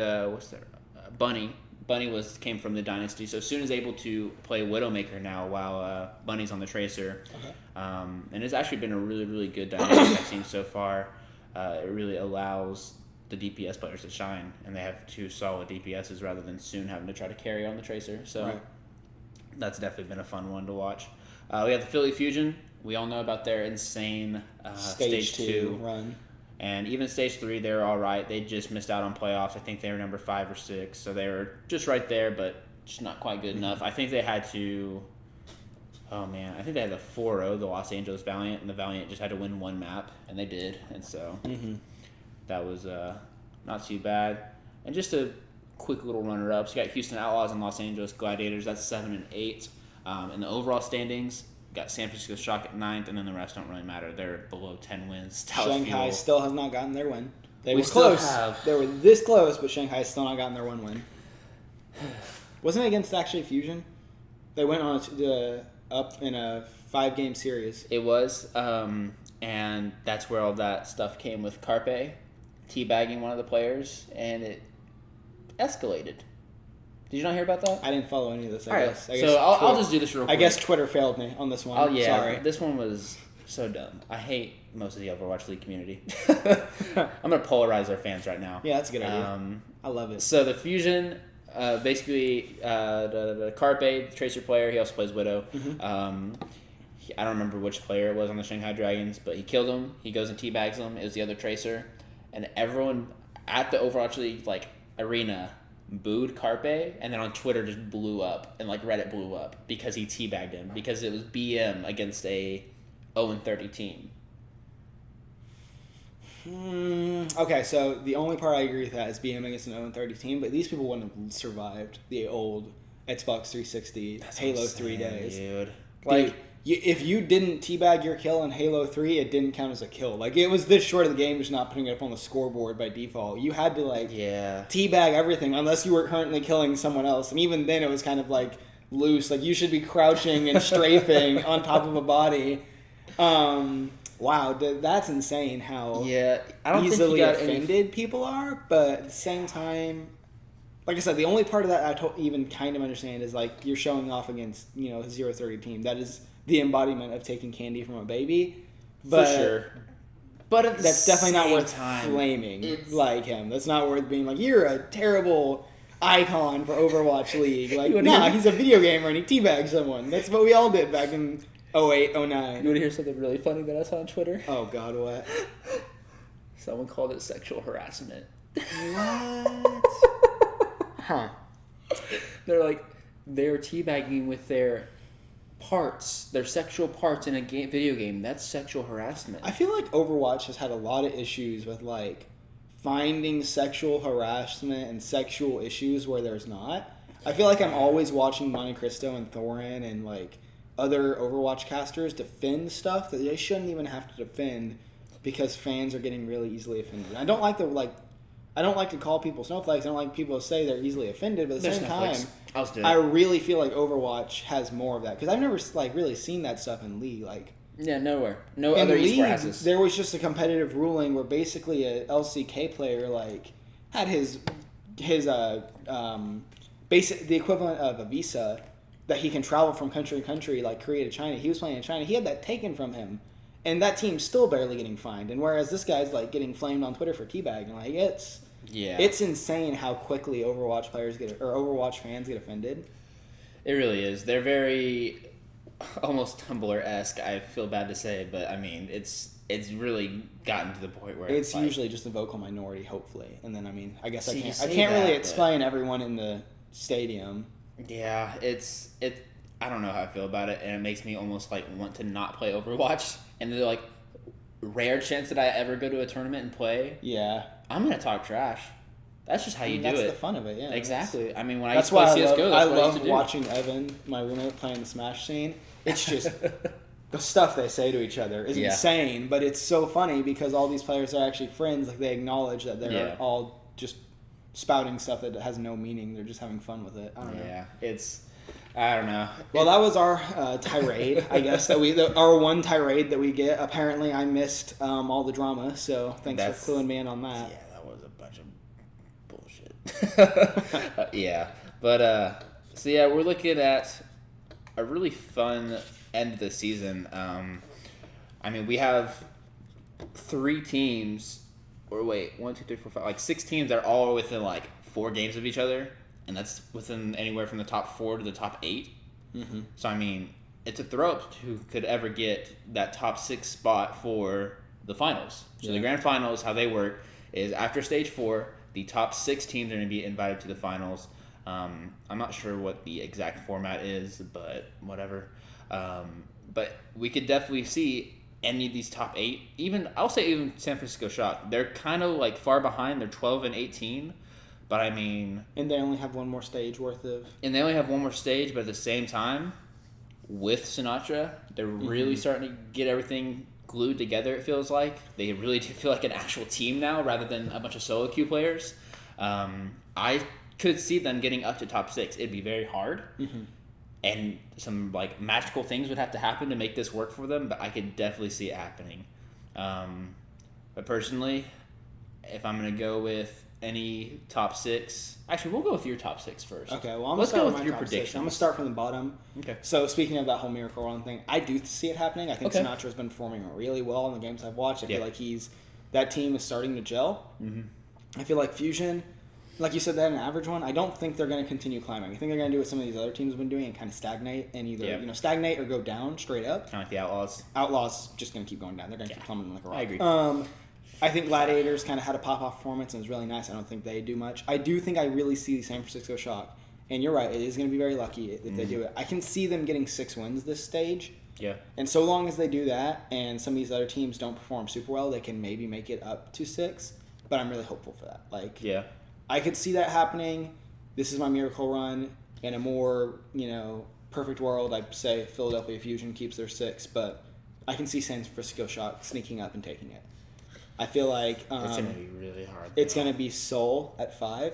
Bunny. Bunny came from the Dynasty, so Soon is able to play Widowmaker now while Bunny's on the Tracer. Okay. And it's actually been a really, really good dynamic I've seen so far. It really allows the DPS players to shine, and they have 2 solid DPSs rather than Soon having to try to carry on the Tracer. So That's definitely been a fun one to watch. We have the Philly Fusion. We all know about their insane Stage 2 run. And even Stage 3, they were all right. They just missed out on playoffs. I think they were number 5 or 6. So they were just right there, but just not quite good enough. I think they had to... Oh, man. I think they had the 4-0, the Los Angeles Valiant, and the Valiant just had to win 1 map, and they did. And so that was not too bad. And just a quick little runner-ups. You got Houston Outlaws and Los Angeles Gladiators. That's 7 and 8. In the overall standings... Got San Francisco Shock at 9th, and then the rest don't really matter. They're below 10 wins. Shanghai still has not gotten their win. They were close. They were this close, but Shanghai still not gotten their 1 win. Wasn't it against actually Fusion? They went on up in a 5-game series. It was, and that's where all that stuff came with Carpe. teabagging one of the players, and it escalated. Did you not hear about that? I didn't follow any of this. I guess so I'll just do this real quick. I guess Twitter failed me on this one. Oh yeah, Sorry. This one was so dumb. I hate most of the Overwatch League community. I'm gonna polarize our fans right now. Yeah, that's a good idea. I love it. So the Fusion, basically, the Carpe, the Tracer player, he also plays Widow. I don't remember which player it was on the Shanghai Dragons, but he killed him. He goes and teabags him. It was the other Tracer, and everyone at the Overwatch League arena booed Carpe, and then on Twitter just blew up, and Reddit blew up because he teabagged him because it was BM against a 0-30 team. Okay, so the only part I agree with that is BM against an 0-30 team, but these people wouldn't have survived the old Xbox 360 Halo 3 days. Dude. If you didn't teabag your kill in Halo 3, it didn't count as a kill. It was this short of the game, just not putting it up on the scoreboard by default. You had to, teabag everything unless you were currently killing someone else. And even then, it was kind of, loose. You should be crouching and strafing on top of a body. Wow, that's insane how I don't easily think offended people are. But at the same time, like I said, the only part of that I even kind of understand is, you're showing off against, a 0-30 team. That is the embodiment of taking candy from a baby. But for sure. But that's definitely not worth time, flaming him. That's not worth being you're a terrible icon for Overwatch League. He's a video gamer and he teabagged someone. That's what we all did back in 08, 09. You want to hear something really funny that I saw on Twitter? Oh, God, what? Someone called it sexual harassment. What? Huh. They were teabagging with their sexual parts in a video game. That's sexual harassment. I feel like Overwatch has had a lot of issues with finding sexual harassment and sexual issues where there's not. I feel like I'm always watching Monte Cristo and Thorin and other Overwatch casters defend stuff that they shouldn't even have to defend because fans are getting really easily offended. I don't like to call people snowflakes. I don't like people to say they're easily offended, but at the same time, I really feel like Overwatch has more of that because I've never really seen that stuff in League. Nowhere. No other League, esports has. There was just a competitive ruling where basically a LCK player had his the equivalent of a visa that he can travel from country to country, Korea to China. He was playing in China. He had that taken from him, and that team's still barely getting fined. And whereas this guy's getting flamed on Twitter for teabagging, it's insane how quickly Overwatch fans get offended. It really is. They're very almost Tumblr-esque. I feel bad to say, but I mean, it's really gotten to the point where it's usually just a vocal minority, hopefully. And then I guess I can't really explain everyone in the stadium. Yeah, I don't know how I feel about it, and it makes me almost want to not play Overwatch. And they're rare chance that I ever go to a tournament and play. Yeah, I'm gonna talk trash. That's just how you do it. That's the fun of it. Yeah, exactly. I mean, when I used to play CS:GO, that's what I used to do. Watching Evan, my roommate, playing the Smash scene. It's just the stuff they say to each other is insane, but it's so funny because all these players are actually friends. They acknowledge that they're all just spouting stuff that has no meaning. They're just having fun with it. I don't know. Yeah, I don't know. Well, that was our tirade, I guess, our one tirade that we get. Apparently, I missed all the drama, so thanks for cluing me in on that. Yeah, that was a bunch of bullshit. Yeah, but we're looking at a really fun end of the season. I mean, we have 3 teams, or wait, 1, 2, 3, 4, 5, 6 teams that are all within 4 games of each other. And that's within anywhere from the top 4 to the top 8. Mm-hmm. So, I mean, it's a throw-up who could ever get that top 6 spot for the finals. So, the grand finals, how they work, is after stage 4, the top 6 teams are going to be invited to the finals. I'm not sure what the exact format is, but whatever. But we could definitely see any of these top 8. I'll say even San Francisco Shock. They're kind of far behind. They're 12 and 18. But I mean... And they only have one more stage worth of... And they only have one more stage, but at the same time, with Sinatra, they're really starting to get everything glued together, it feels like. They really do feel like an actual team now, rather than a bunch of solo queue players. I could see them getting up to top 6. It'd be very hard. Mm-hmm. And some, magical things would have to happen to make this work for them, but I could definitely see it happening. But personally... if I'm going to go with any top six, actually, we'll go with your top six first. Okay, well, Let's go with your top predictions. six. I'm going to start from the bottom. Okay. So, speaking of that whole Miracle Run thing, I do see it happening. I think Okay. Sinatra's been performing really well in the games I've watched. I Yeah. feel like that team is starting to gel. Mm-hmm. I feel like Fusion, like you said, that an average one. I don't think they're going to continue climbing. I think they're going to do what some of these other teams have been doing and kind of stagnate and either stagnate or go down straight up. Kind of like the Outlaws. Outlaws just going to keep going down. They're going to keep plummeting like a rock. I agree. I think Gladiators kind of had a pop-off performance and it was really nice. I don't think they do much. I do think I really see the San Francisco Shock. And you're right, it is going to be very lucky if they do it. I can see them getting 6 wins this stage. Yeah. And so long as they do that and some of these other teams don't perform super well, they can maybe make it up to 6. But I'm really hopeful for that. Yeah. I could see that happening. This is my Miracle Run. In a more, perfect world, I'd say Philadelphia Fusion keeps their 6. But I can see San Francisco Shock sneaking up and taking it. I feel like It's going to be really hard. it's going to be Seoul at 5.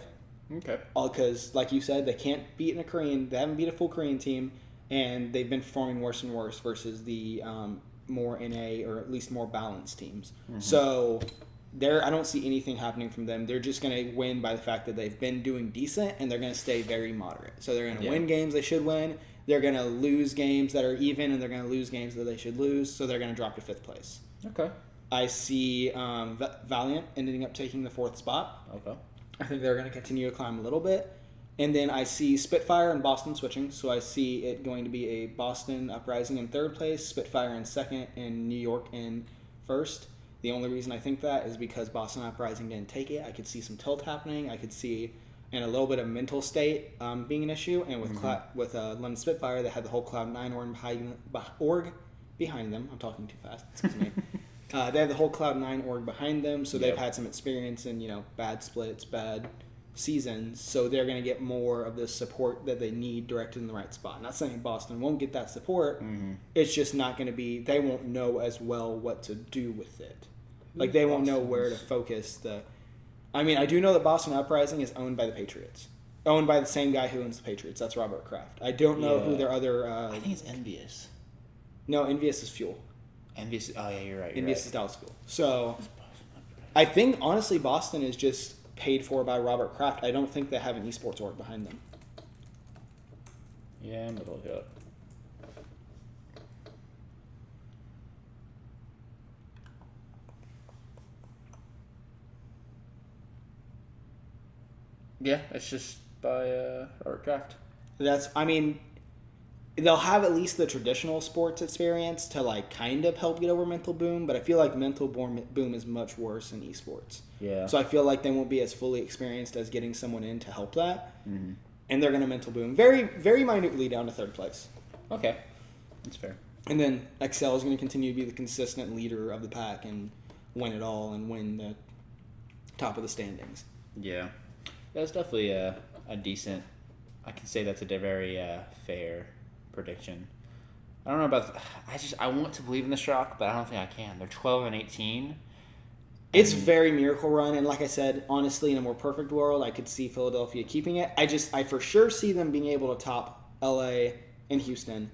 Okay. All because, like you said, they can't beat they haven't beat a full Korean team, and they've been performing worse and worse versus the more NA or at least more balanced teams. Mm-hmm. So I don't see anything happening from them. They're just going to win by the fact that they've been doing decent, and they're going to stay very moderate. So they're going to win games they should win. They're going to lose games that are even, and they're going to lose games that they should lose. So they're going to drop to 5th place. Okay. I see Valiant ending up taking the 4th spot. Okay. I think they're going to continue to climb a little bit. And then I see Spitfire and Boston switching. So I see it going to be a Boston Uprising in 3rd place, Spitfire in 2nd, and New York in 1st. The only reason I think that is because Boston Uprising didn't take it. I could see some tilt happening. I could see a little bit of mental state being an issue. And with London Spitfire, they had the whole Cloud9 org behind them. I'm talking too fast. Excuse me. They have the whole Cloud9 org behind them, so they've had some experience in, bad splits, bad seasons, so they're going to get more of the support that they need directed in the right spot. Not saying Boston won't get that support. Mm-hmm. It's just not going to be, they won't know as well what to do with it. Like, they won't know where to focus I do know that Boston Uprising is owned by the Patriots. Owned by the same guy who owns the Patriots. That's Robert Kraft. I don't know who their other... I think it's Envious. No, Envious is Fuel. Envious. Oh yeah, you're right. Envious is Dallas Fuel. So, I think honestly, Boston is just paid for by Robert Kraft. I don't think they have an esports org behind them. Yeah, I'm gonna look it up. Yeah, it's just by Robert Kraft. They'll have at least the traditional sports experience to kind of help get over Mental Boom, but I feel like Mental Boom is much worse in esports. Yeah. So I feel like they won't be as fully experienced as getting someone in to help that. Mm-hmm. And they're going to Mental Boom very, very minutely down to 3rd place. Okay. That's fair. And then Excel is going to continue to be the consistent leader of the pack and win it all and win the top of the standings. Yeah. That's definitely a decent... I can say that's a very fair prediction. I don't know about... I want to believe in the Shock, but I don't think I can. They're 12 and 18. It's very Miracle Run, and like I said, honestly, in a more perfect world, I could see Philadelphia keeping it. I for sure see them being able to top LA and Houston.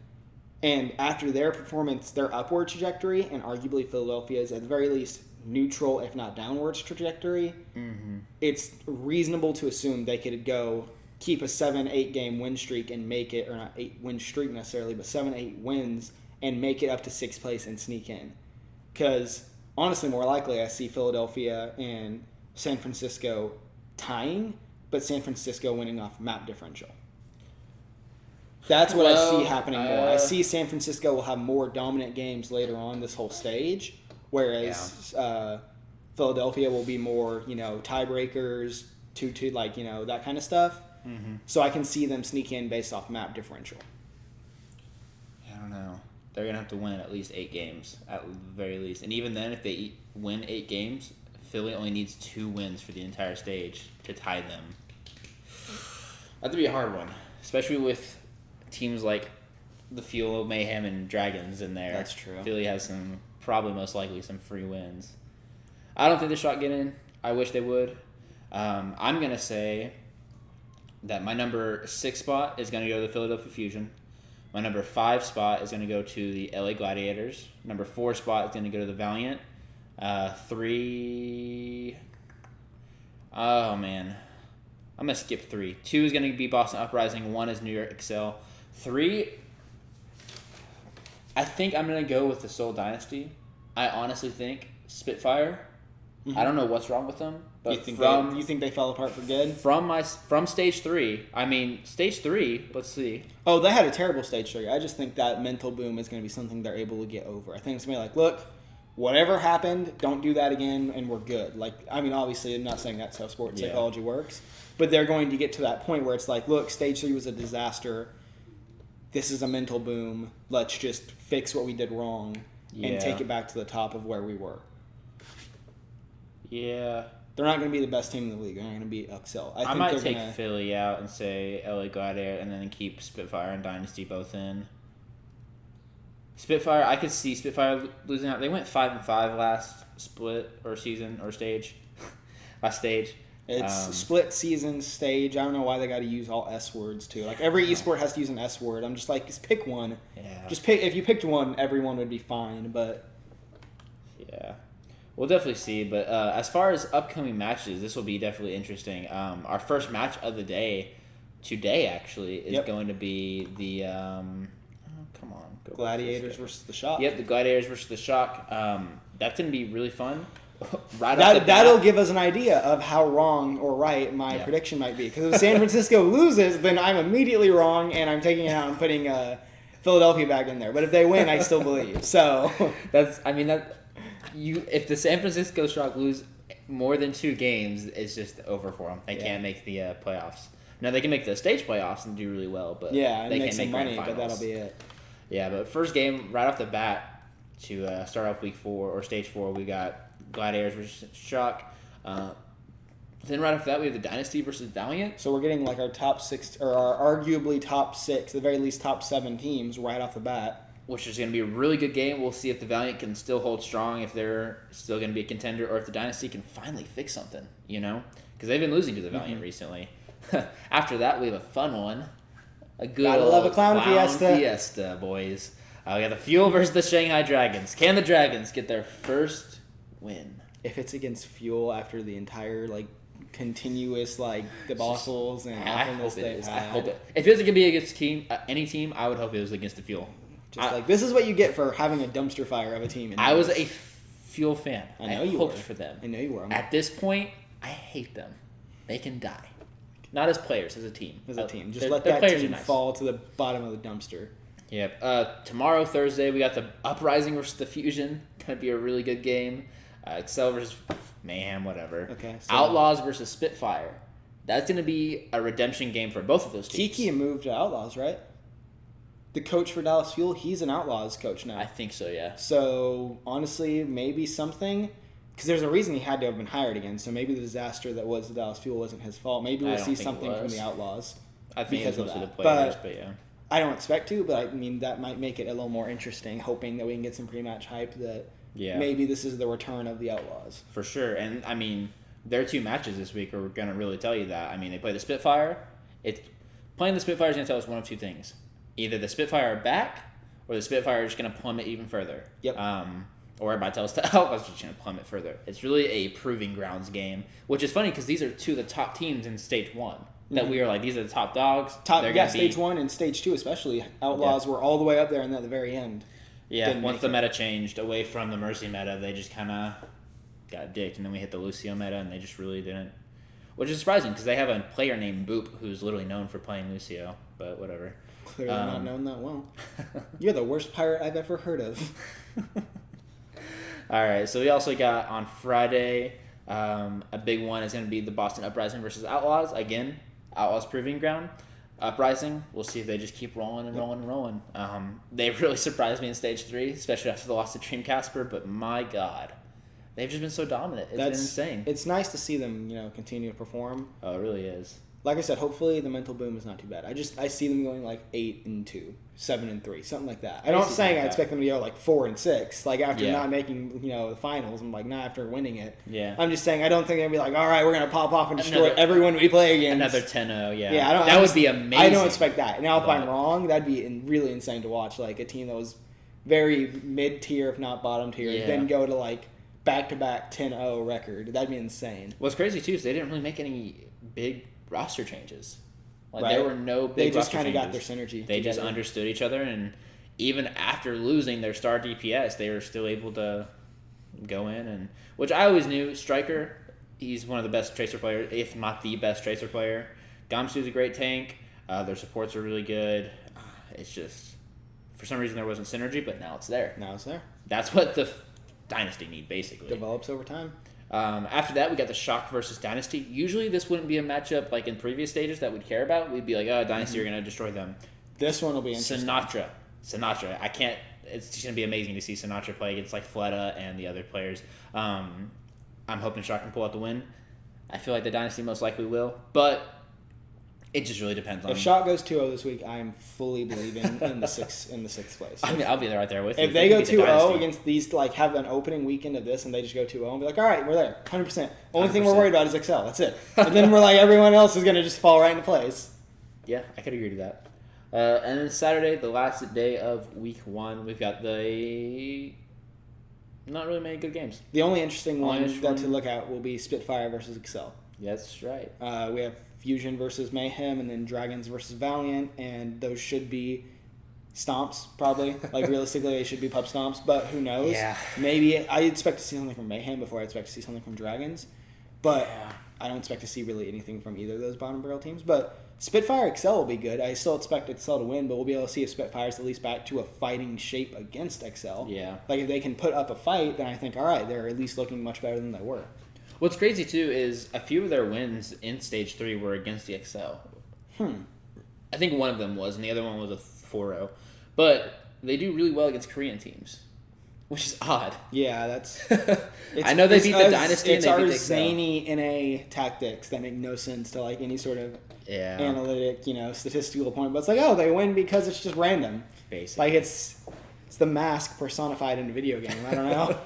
And after their performance, their upward trajectory, and arguably Philadelphia's at the very least neutral, if not downwards trajectory, it's reasonable to assume they could keep a 7-8 game win streak and make it, or not 8 win streak necessarily, but 7-8 wins and make it up to 6th place and sneak in. Because honestly, more likely I see Philadelphia and San Francisco tying, but San Francisco winning off map differential. That's what I see happening more. I see San Francisco will have more dominant games later on this whole stage, whereas Philadelphia will be more, tiebreakers, 2-2, that kind of stuff. Mm-hmm. So I can see them sneak in based off map differential. I don't know. They're going to have to win at least 8 games, at the very least. And even then, if they win 8 games, Philly only needs 2 wins for the entire stage to tie them. That'd be a hard one, especially with teams like the Fuel, Mayhem, and Dragons in there. That's true. Philly has probably most likely some free wins. I don't think the Shock get in. I wish they would. I'm going to say that my number 6 spot is going to go to the Philadelphia Fusion. My number 5 spot is going to go to the LA Gladiators. Number 4 spot is going to go to the Valiant. 3... Oh, man. I'm going to skip 3. 2 is going to be Boston Uprising. 1 is New York Excel. 3, I think I'm going to go with the Seoul Dynasty. I honestly think Spitfire. Mm-hmm. I don't know what's wrong with them. But you think they fell apart for good? From stage 3. I mean, stage 3, let's see. Oh, they had a terrible stage 3. I just think that mental boom is going to be something they're able to get over. I think it's going to be like, look, whatever happened, don't do that again, and we're good. Like, I mean, obviously, I'm not saying that's how sports psychology works, but they're going to get to that point where it's like, look, stage 3 was a disaster. This is a mental boom. Let's just fix what we did wrong and take it back to the top of where we were. Yeah. They're not going to be the best team in the league. They're not going to be Excel. I might take Philly out and say LA Gladiator and then keep Spitfire and Dynasty both in. Spitfire, I could see Spitfire losing out. They went 5-5 last split or season or stage. Last stage. It's split season stage. I don't know why they got to use all S words too. Like every esport has to use an S word. I'm just like, just pick one. Yeah. Just pick. If you picked one, everyone would be fine. But yeah, we'll definitely see. But as far as upcoming matches, this will be definitely interesting. Our first match of the day, today actually, is going to be the come on, Gladiators versus the Shock. Yep, the Gladiators versus the Shock. That's gonna be really fun. That'll give us an idea of how wrong or right my prediction might be. Because if San Francisco loses, then I'm immediately wrong, and I'm taking it out and putting Philadelphia back in there. But if they win, I still believe. So if the San Francisco Shock lose more than 2 games, it's just over for them. They can't make the playoffs. Now they can make the stage playoffs and do really well, but they can't make some money. grand But that'll be it. Yeah, but first game right off the bat to start off week 4 or stage 4, we got Gladiators versus Shock. Then right after that, we have the Dynasty versus Valiant. So we're getting like our top 6, or our arguably top 6, at the very least top 7 teams right off the bat. Which is going to be a really good game. We'll see if the Valiant can still hold strong, if they're still going to be a contender, or if the Dynasty can finally fix something, Because they've been losing to the Valiant recently. After that, we have a fun one. A good Gotta love a clown fiesta, boys. We got the Fuel versus the Shanghai Dragons. Can the Dragons get their first win? If it's against Fuel after the entire continuous debacles and awfulness they've had. I hope it. If it was going to be against any team, I would hope it was against the Fuel. This is what you get for having a dumpster fire of a team. I was a Fuel fan. I know you hoped were. for them. I know you were. At this point, I hate them. They can die. Not as players, as a team. As a team. Just let that team fall to the bottom of the dumpster. Yep. Tomorrow, Thursday, we got the Uprising versus the Fusion. Going to be a really good game. Excel versus Mayhem, whatever. Okay. So Outlaws versus Spitfire. That's going to be a redemption game for both of those teams. Kiki moved to Outlaws, right? The coach for Dallas Fuel, he's an Outlaws coach now. I think so, yeah. So, honestly, maybe something... Because there's a reason he had to have been hired again. So maybe the disaster that was the Dallas Fuel wasn't his fault. Maybe we'll see something from the Outlaws. I think because it was of mostly that. the players, but yeah. I don't expect to, but I mean, that might make it a little more interesting, hoping that we can get some pre-match hype that maybe this is the return of the Outlaws. For sure. And, I mean, their 2 matches this week are going to really tell you that. I mean, they play the Spitfire. Playing the Spitfire is going to tell us one of 2 things. Either the Spitfire are back, or the Spitfire are just going to plummet even further. Yep. Or it might tell us the Outlaws are just going to plummet further. It's really a proving grounds game, which is funny because these are 2 of the top teams in Stage 1. That we are like, these are the top dogs. Stage 1 and Stage 2 especially. Outlaws were all the way up there and at the very end. Yeah, once the meta changed away from the Mercy meta, they just kind of got dicked. And then we hit the Lucio meta, and they just really didn't. Which is surprising because they have a player named Boop who's literally known for playing Lucio, but whatever. Clearly not known that well. You're the worst pirate I've ever heard of. All right, so we also got on Friday, a big one is going to be the Boston Uprising versus Outlaws. Again, Outlaws proving ground. Uprising, we'll see if they just keep rolling and rolling and rolling. They really surprised me in Stage 3, especially after the loss to Dream Casper, but my God. They've just been so dominant. It's been insane. It's nice to see them, continue to perform. Oh, it really is. Like I said, hopefully the mental boom is not too bad. I see them going 8-2, 7-3, something like that. I'm not saying I expect them to go 4-6, after not making the finals and not after winning it. Yeah. I'm just saying I don't think they're gonna be all right, we're gonna pop off and destroy everyone we play against. Another 10-0, yeah. Yeah, that would be amazing. I don't expect that. Now if I'm wrong, that'd be really insane to watch. A team that was very mid tier, if not bottom tier, then go to back-to-back 10-0 record. That'd be insane. What's crazy too is they didn't really make any big roster changes. Like Right. there were no big. They just roster kind of got their changes. synergy. They just together. understood each other, and even after losing their star DPS, they were still able to go in and which I always knew. Striker, he's one of the best Tracer players, if not the best Tracer player. Gamsu's a great tank. Their supports are really good. It's just for some reason there wasn't synergy, but now it's there. Now it's there. That's what the Dynasty need basically. Develops over time. After that, we got the Shock versus Dynasty. Usually, this wouldn't be a matchup like in previous stages that we'd care about. We'd be like, "Oh, Dynasty are going to destroy them." This one will be interesting. Sinatra. I can't. It's just going to be amazing to see Sinatra play against like Fleta and the other players. I'm hoping Shock can pull out the win. I feel like the Dynasty most likely will, but it just really depends on. If Shot goes 2-0 this week, I'm fully believing in the sixth place. I mean, I'll be right there with you. If they go beat the 2-0 Dynasty- against these, like have an opening weekend of this, and they just go 2-0 and be like, all right, we're there, 100%. Only thing we're 100%. worried about is Excel. That's it. And then we're like, everyone else is gonna just fall right into place. Yeah, I could agree to that. And then Saturday, the last day of week 1, we've got the not really many good games. The only interesting one Honest that to one. look at will be Spitfire versus Excel. Yeah, that's right. We have Fusion versus Mayhem, and then Dragons versus Valiant, and those should be stomps, probably. Like, realistically, they should be pub stomps, but who knows? Yeah. Maybe I expect to see something from Mayhem before I expect to see something from Dragons, but Yeah. I don't expect to see really anything from either of those bottom barrel teams. But Spitfire Excel will be good. I still expect Excel to win, but we'll be able to see if Spitfire's at least back to a fighting shape against Excel. Yeah. Like, if they can put up a fight, then I think, all right, they're at least looking much better than they were. What's crazy too is a few of their wins in stage 3 were against the Excel. I think one of them was, and the other one was a 4-0. But they do really well against Korean teams, which is odd. Yeah, that's... I know they beat the us- Dynasty and It's they our beat the Excel. zany NA tactics that make no sense to like any sort of Yeah, analytic, statistical point. But it's like, oh, they win because it's just random. basically. Like it's the mask personified in a video game. I don't know.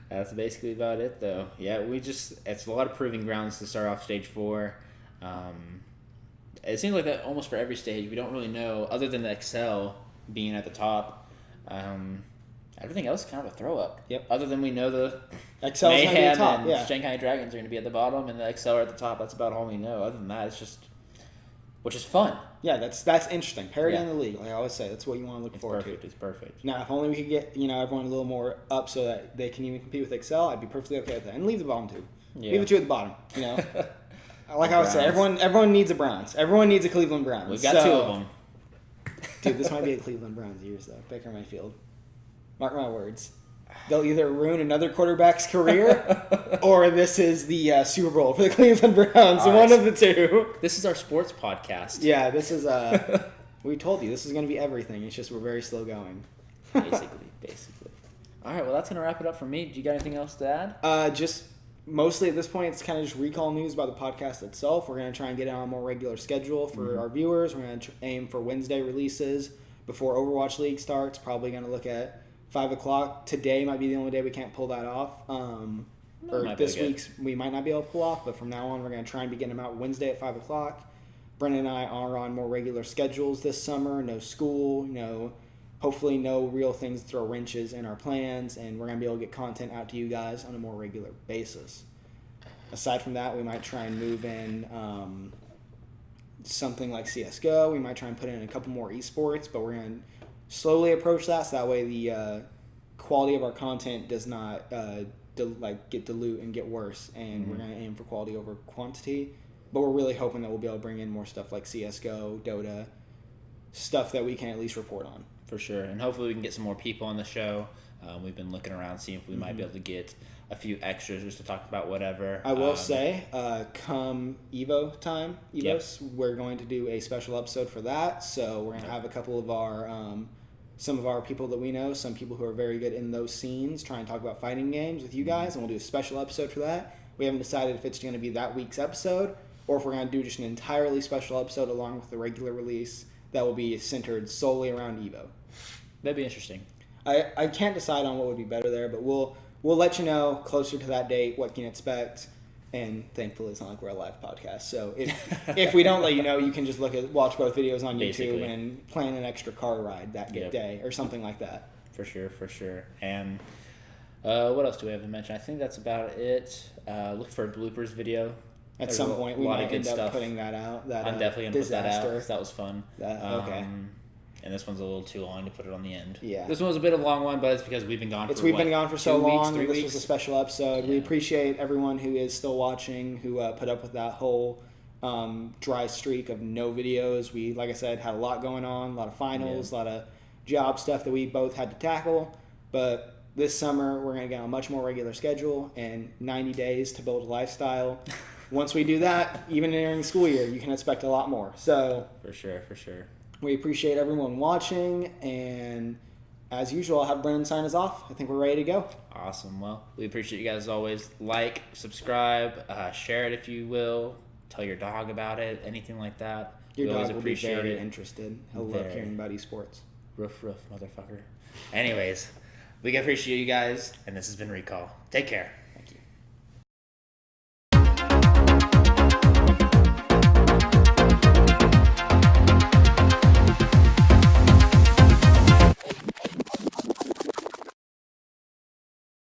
That's basically about it, though. Yeah, it's a lot of proving grounds to start off stage 4. It seems like that almost for every stage. We don't really know, other than the Excel being at the top. Everything else is kind of a throw up. Yep. Other than we know the Excel's gonna be Mayhem the top. and Yeah. Shanghai Dragons are going to be at the bottom, and the Excel are at the top. That's about all we know. Other than that, it's just, which is fun. Yeah, that's interesting. Parity Yeah. in the league, like I always say, that's what you want to look It's forward perfect. to. It's perfect. Now, if only we could get everyone a little more up so that they can even compete with Excel, I'd be perfectly okay with that. And leave the bottom 2. Yeah. Leave the 2 at the bottom. Like I would say, Browns. everyone needs a Browns. Everyone needs a Cleveland Browns. We've got 2 of them. Dude, this might be a Cleveland Browns years though. Baker Mayfield. Mark my words. They'll either ruin another quarterback's career, or this is the Super Bowl for the Cleveland Browns. All One right. of the two. This is our sports podcast. Yeah, this is. We told you this is going to be everything. It's just we're very slow going. Basically. All right, well, that's going to wrap it up for me. Do you got anything else to add? Just mostly at this point, it's kind of just recall news about the podcast itself. We're going to try and get it on a more regular schedule for our viewers. We're going to aim for Wednesday releases before Overwatch League starts. Probably going to look at 5 o'clock. Today might be the only day we can't pull that off. Or might be this good. week's we might not be able to pull off, but from now on we're going to try and be getting them out Wednesday at 5 o'clock. Brendan and I are on more regular schedules this summer. No school, hopefully no real things to throw wrenches in our plans, and we're going to be able to get content out to you guys on a more regular basis. Aside from that, we might try and move in something like CSGO. We might try and put in a couple more esports, but we're going to slowly approach that, so that way the quality of our content does not get dilute and get worse, and we're going to aim for quality over quantity. But we're really hoping that we'll be able to bring in more stuff like CSGO, Dota, stuff that we can at least report on. For sure. And hopefully we can get some more people on the show. We've been looking around, seeing if we might be able to get a few extras just to talk about whatever. I will say, come Evo time, Yep. we're going to do a special episode for that. So we're going to have a couple of our, some of our people that we know, some people who are very good in those scenes, try and talk about fighting games with you guys, and we'll do a special episode for that. We haven't decided if it's going to be that week's episode, or if we're going to do just an entirely special episode along with the regular release that will be centered solely around Evo. That'd be interesting. I can't decide on what would be better there, but we'll let you know closer to that date what you can expect. And thankfully, it's not like we're a live podcast. So if we don't let you know, you can just watch both videos on Basically. YouTube and plan an extra car ride that Yep. day or something like that. For sure. And What else do we have to mention? I think that's about it. Look for a bloopers video. At There's some a point, we lot might of good end up stuff. putting that out. That I'm definitely gonna disaster. put that out 'cause that was fun. Okay. And this one's a little too long to put it on the end. Yeah. This one was a bit of a long one, but it's because we've been gone. We've been gone for so 2 weeks, long. 3 This weeks? was a special episode. We Yeah. appreciate everyone who is still watching, who put up with that whole dry streak of no videos. We, like I said, had a lot going on, a lot of finals, a lot of job stuff that we both had to tackle. But this summer, we're going to get on a much more regular schedule and 90 days to build a lifestyle. Once we do that, even during the school year, you can expect a lot more. So For sure. we appreciate everyone watching, and as usual, I'll have Brennan sign us off. I think we're ready to go. Awesome. Well, we appreciate you guys as always. Like, subscribe, share it if you will. Tell your dog about it, anything like that. Your We always dog will be appreciate very it. interested. He'll love Very. hearing about esports. Roof, motherfucker. Anyways, we appreciate you guys, and this has been Recall. Take care.